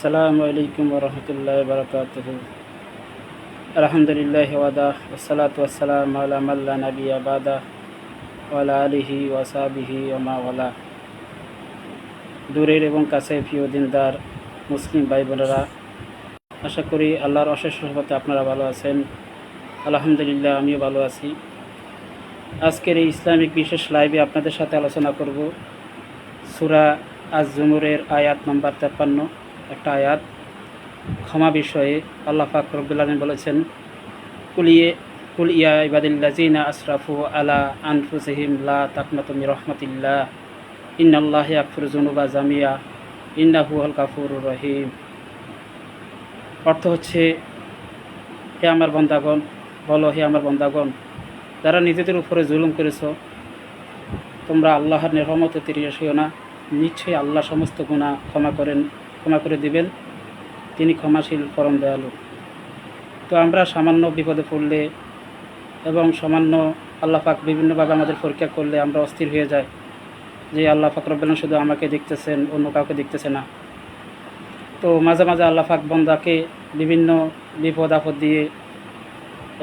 আসসালামু আলাইকুম ওরহমতুল্লাহি বারাকাতুহু। আলহামদুলিল্লাহি ওয়াদা ওয়াসসালাতু ওয়াসসালামু আলা মান লা নাবিয়্যা বাদা ওয়া আলা আলিহি ওয়া সাহবিহি ওয়া মা ওয়ালা। দূরের এবং কাছে প্রিয় দিনদার মুসলিম ভাই বোনেরা, আশা করি আল্লাহর অশেষ রহমতে আপনারা ভালো আছেন। আলহামদুলিল্লাহ, আমিও ভালো আছি। আজকের এই ইসলামিক বিশেষ লাইভে আপনাদের সাথে আলোচনা করব সূরা আজ-জুমুরের আয়াত নম্বর 53, একটা আয়াত ক্ষমা বিষয়ে। আল্লাহ পাক রব্বুল আলামিন বলেছেন, কুল ইয়া ইবাদিল্লাযিনা আসরাফু আলা আনফুসিহিম লা তাকনাতু মির রাহমাতিল্লাহ ইন্নাল্লাহা ইয়াগফিরু যুনুবা জামিয়া ইন্নাহু হুয়াল গাফুরুর রহিম। অর্থ হচ্ছে, হে আমার বান্দাগণ, বলো হে আমার বান্দাগণ, যারা নিজেদের উপরে জুলুম করেছ, তোমরা আল্লাহর রহমতে তীরে এসো না। নিশ্চয়ই আল্লাহ সমস্ত গুনাহ ক্ষমা করে দিবেন। তিনি ক্ষমাশীল পরম দয়ালু। তো আমরা সামান্য বিপদে পড়লে এবং সামান্য আল্লাহ পাক বিভিন্নভাবে আমাদের পরীক্ষা করলে আমরা অস্থির হয়ে যাই যে আল্লাহ পাক রব্বুল আলামিন শুধু আমাকে দেখতেছেন, অন্য কাউকে দেখতেছে না। তো মাঝে মাঝে আল্লাহ পাক বান্দাকে বিভিন্ন বিপদ আপদ দিয়ে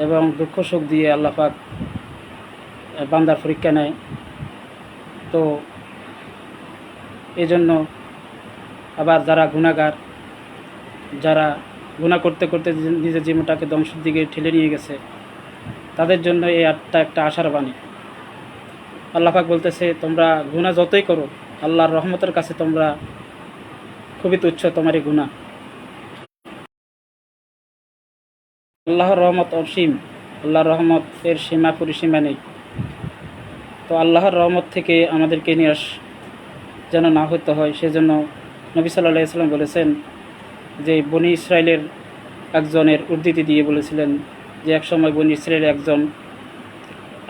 এবং দুঃখ সুখ দিয়ে আল্লাহ পাক বান্দার পরীক্ষা নেয়। তো এই জন্য আবার যারা গুনাহগার, যারা গুনাহ করতে করতে নিজের জীবনটাকে ধ্বংসের দিকে ঠেলে নিয়ে গেছে, তাদের জন্য এই আয়াতটা একটা আশার বাণী। আল্লাহ পাক বলতেছে, তোমরা গুনাহ যতই করো, আল্লাহর রহমতের কাছে তোমরা খুবই তুচ্ছ, তোমার এই গুনাহ। আল্লাহর রহমত অসীম, আল্লাহর রহমতের সীমা পরিসীমা নেই। তো আল্লাহর রহমত থেকে আমাদেরকে নিরাশ যেন না হতে হয়, সেজন্য নবী সাল্লাল্লাহু আলাইহি ওয়াসাল্লাম বলেছেন যে বনি ইসরায়েলের একজনের উদ্ধৃতি দিয়ে বলেছিলেন যে একসময় বনি ইসরায়েলের একজন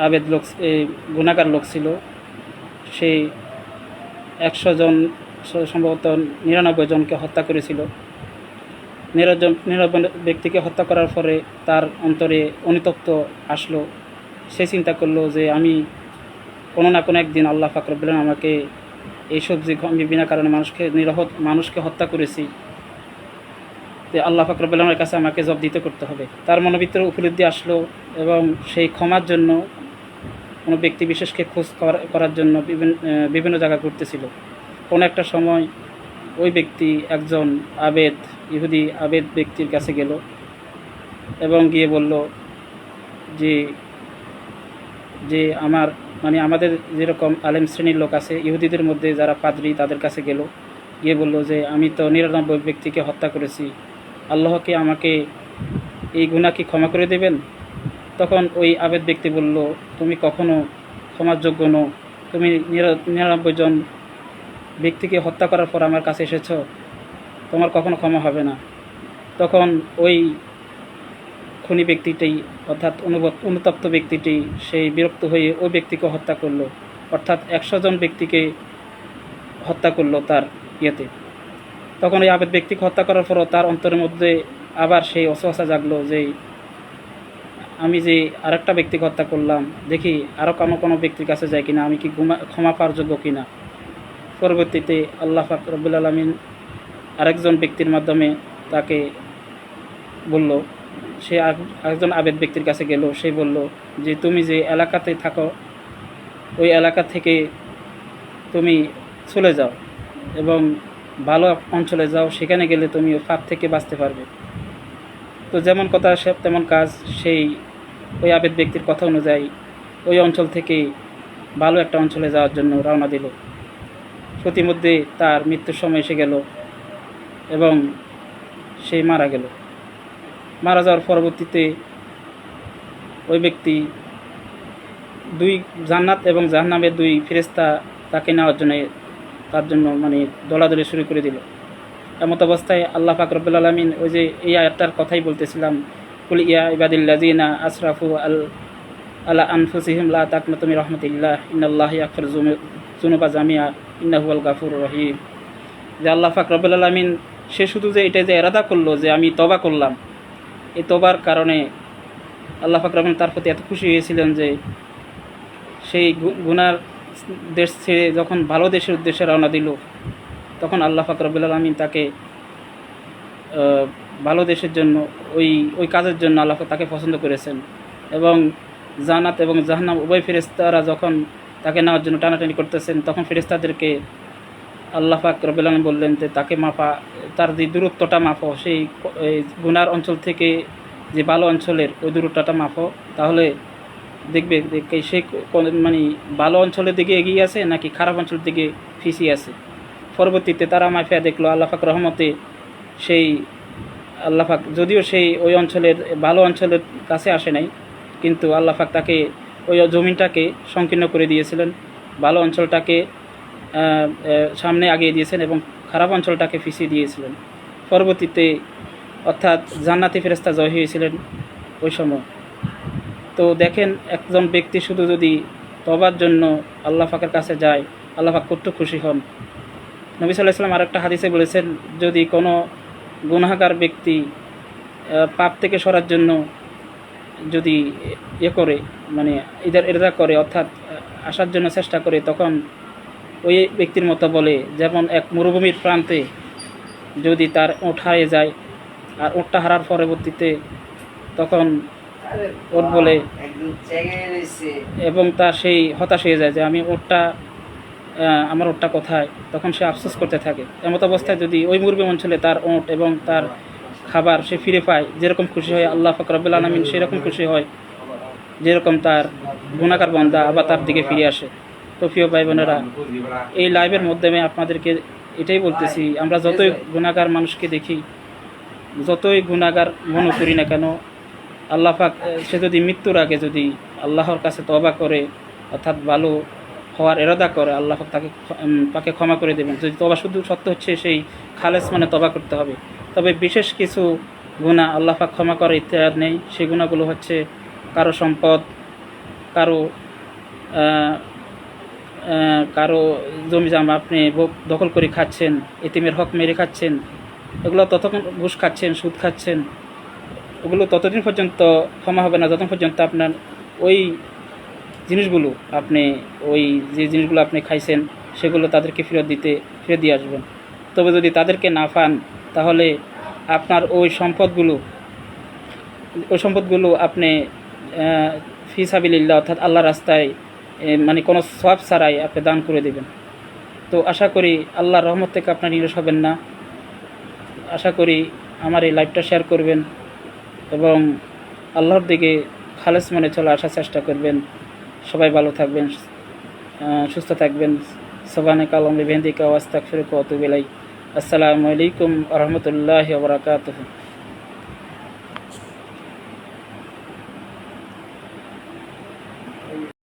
আবেদ লোক, গুনাহগার লোক ছিল। সেই 100 জন সম্ভবত 99 জনকে হত্যা করেছিল। 99 ব্যক্তিকে হত্যা করার পরে তার অন্তরে অনুতপ্ত আসলো। সে চিন্তা করলো যে আমি কোনো না কোনো একদিন আল্লাহ পাক রব্বুল আলামিন আমাকে এইসব যে আমি বিনা কারণে মানুষকে হত্যা করেছি, যে আল্লাহ পাক রব্বুল আলামিনের কাছে আমাকে জবাব দিতে করতে হবে। তার মনের ভিতরে উপলব্ধি আসলো এবং সেই ক্ষমার জন্য কোনো ব্যক্তি বিশেষকে খোঁজ করার জন্য বিভিন্ন জায়গা ঘুরতেছিল। কোনো একটা সময় ওই ব্যক্তি একজন ইহুদি আবেদ ব্যক্তির কাছে গেল এবং গিয়ে বলল যে যে আমাদের যেরকম আলেম শ্রেণীর লোক আছে, ইহুদিদের মধ্যে যারা পাদ্রী, তাদের কাছে গেল, গিয়ে বলল যে আমি তো 99 ব্যক্তিকে হত্যা করেছি, আল্লাহ কি আমাকে এই গুনাহ কি ক্ষমা করে দেবেন? তখন ওই আবেদ ব্যক্তি বলল, তুমি কখনো ক্ষমার যোগ্য নও। তুমি 99 জন ব্যক্তিকে হত্যা করার পর আমার কাছে এসেছ, তোমার কখনো ক্ষমা হবে না। তখন ওই খুনি ব্যক্তিটি, অর্থাৎ অনুতপ্ত ব্যক্তিটি, সেই বিরক্ত হয়ে ওই ব্যক্তিকে হত্যা করলো, অর্থাৎ 100 জন ব্যক্তিকে হত্যা করলো তার ইয়েতে। তখন ওই আবেদ ব্যক্তিকে হত্যা করার পরও তার অন্তরের মধ্যে আবার সেই অসহসা জাগলো যে আমি যে আরেকটা ব্যক্তিকে হত্যা করলাম, দেখি আরও কোনো ব্যক্তির কাছে যাই কিনা, আমি কি ক্ষমা পাওয়ার যোগ্য কিনা। পরবর্তীতে আল্লাহ পাক রব্বুল আলামিন আরেকজন ব্যক্তির মাধ্যমে তাকে বলল, সে একজন আবেদ ব্যক্তির কাছে গেল। সে বলল যে তুমি যে এলাকাতে থাকো, ওই এলাকা থেকে তুমি চলে যাও এবং ভালো অঞ্চলে যাও, সেখানে গেলে তুমি পাপ থেকে বাঁচতে পারবে। তো যেমন কথা সে তেমন কাজ। সেই ওই আবেদ ব্যক্তির কথা অনুযায়ী ওই অঞ্চল থেকে ভালো একটা অঞ্চলে যাওয়ার জন্য রওনা দিল। প্রতিমধ্যে তার মৃত্যুর সময় এসে গেল এবং সে মারা গেল। মারা যাওয়ার পরবর্তীতে ওই ব্যক্তি জান্নাত এবং জাহান্নামের 2 ফেরেশতা তাকে নেওয়ার জন্য তার জন্য দৌড়াদৌড়ি শুরু করে দিল। এমত অবস্থায় আল্লাহ পাক রব্বুল আলামিন ওই যে এই আয়াতটার কথাই বলতেছিলাম, কুল ইয়া ইবাদিল্লাযিনা আসরাফু আলা আনফুসিহিম লা তাকনাতু মির রাহমাতিল্লাহ ইন্নাল্লাহা ইয়াগফিরু যুনুবা জামিয়া ইন্নাহু হুয়াল গাফুরুর রহিম। যে আল্লাহ পাক রব্বুল আলামিন সে শুধু যে এটা যে ইরাদা করলো যে আমি তওবা করলাম, এই তওবার কারণে আল্লাহ পাক রব্বুল তার প্রতি এত খুশি হয়েছিলেন যে সেই গুনার দেশ ছেড়ে যখন ভালো দেশের উদ্দেশ্যে রওনা দিল, তখন আল্লাহ পাক রব্বুল আলামিন তাকে ভালো দেশের জন্য, ওই ওই কাজের জন্য আল্লাহ তাকে পছন্দ করেছেন। এবং জান্নাত এবং জাহান্নাম উভয় ফেরেশতারা যখন তাকে নেওয়ার জন্য টানাটানি করতেছেন, তখন ফেরেশতাদেরকে আল্লাহ পাক রব্বুল আলামিন বললেন যে তাকে মাপা, তার যে দূরত্বটা মাপো, সেই এই গুনার অঞ্চল থেকে যে ভালো অঞ্চলের ওই দূরত্বটা মাপো, তাহলে দেখবে সে মানে ভালো অঞ্চলের দিকে এগিয়ে আছে নাকি খারাপ অঞ্চলের দিকে পিছিয়ে আছে। পরবর্তীতে তারা মাফিয়া দেখলো আল্লাহ পাক রহমতে, সেই আল্লাহ পাক যদিও সেই ওই অঞ্চলের ভালো অঞ্চলের কাছে আসে নাই, কিন্তু আল্লাহ পাক তাকে ওই জমিনটাকে সংকীর্ণ করে দিয়েছিলেন, ভালো অঞ্চলটাকে সামনে আগিয়ে দিয়েছেন এবং খারাপ অঞ্চলটাকে পিছিয়ে দিয়েছিলেন। পরবর্তীতে অর্থাৎ জান্নাতি ফেরেশতা জয় হয়েছিলেন ওই সময়। তো দেখেন, একজন ব্যক্তি শুধু যদি তওবার জন্য আল্লাহ পাকের কাছে যায়, আল্লাহ পাক কত খুশি হন। নবী সাল্লাল্লাহু আলাইহি ওয়াসাল্লাম আরেকটা হাদিসে বলেছেন, যদি কোনো গুনাহগার ব্যক্তি পাপ থেকে সরার জন্য যদি করে, মানে এরা করে, অর্থাৎ আসার জন্য চেষ্টা করে, তখন ওই ব্যক্তির মতো বলে যেমন এক মরুভূমির প্রান্তে যদি তার ওট হারিয়ে যায়, আর ওটটা হারার পরবর্তীতে তখন ওট বলে, এবং তার সেই হতাশ হয়ে যায় যে আমি আমার ওটটা কোথায়, তখন সে আফসোস করতে থাকে। এমত অবস্থায় যদি ওই মরুভূমি অঞ্চলে তার ওট এবং তার খাবার সে ফিরে পায়, যেরকম খুশি হয় আল্লাহ পাক রব্বুল আলামিন সেরকম খুশি হয়, যেরকম তার গুনাহগার বান্দা আবার তার দিকে ফিরে আসে। তো প্রিয় ভাই বোনেরা, এই লাইভের মাধ্যমে আপনাদেরকে এটাই বলতেছি, আমরা যতই গুনাহগার মানুষকে দেখি, যতই গুনাহগার মনে করি না কেন, আল্লাহ পাক সে যদি মৃত্যুর আগে যদি আল্লাহর কাছে তওবা করে, অর্থাৎ ভালো হওয়ার ইরাদা করে, আল্লাহ পাক তাকে ক্ষমা করে দেবেন। যদি তওবা শুধু সত্য হচ্ছে সেই খালেস মানে তওবা করতে হবে। তবে বিশেষ কিছু গুনাহ আল্লাহ পাক ক্ষমা করার ইতিহাস নেই। সেই গুনাহগুলো হচ্ছে কারো সম্পদ, কারো কারো জমি জামা আপনি দখল করে খাচ্ছেন, এতিমের হক মেরে খাচ্ছেন, এগুলো ততক্ষণ ঘুষ খাচ্ছেন, সুদ খাচ্ছেন, ওগুলো ততদিন পর্যন্ত ক্ষমা হবে না যতক্ষণ পর্যন্ত আপনার ওই জিনিসগুলো ওই যে জিনিসগুলো আপনি খাইছেন সেগুলো তাদেরকে ফেরত দিয়ে আসবেন। তবে যদি তাদেরকে না পান, তাহলে আপনার ওই সম্পদগুলো আপনি ফি সাবিলিল্লাহ, অর্থাৎ আল্লাহ রাস্তায় মানে কোনো সওয়াব ছাড়াই আপনি দান করে দেবেন। তো আশা করি আল্লাহর রহমত থেকে আপনার নিরাশ হবেন না। আশা করি আমার এই লাইভটা শেয়ার করবেন এবং আল্লাহর দিকে খালেস মনে চলে আসার চেষ্টা করবেন। সবাই ভালো থাকবেন, সুস্থ থাকবেন। সুবহানাকা আল্লাহুম্মা ওয়া বিহামদিকা ওয়া আস্তাগফিরুকা ওয়া আতুবু ইলাইক। আসসালামু আলাইকুম ওয়া রাহমাতুল্লাহি ওয়া বারাকাতুহু।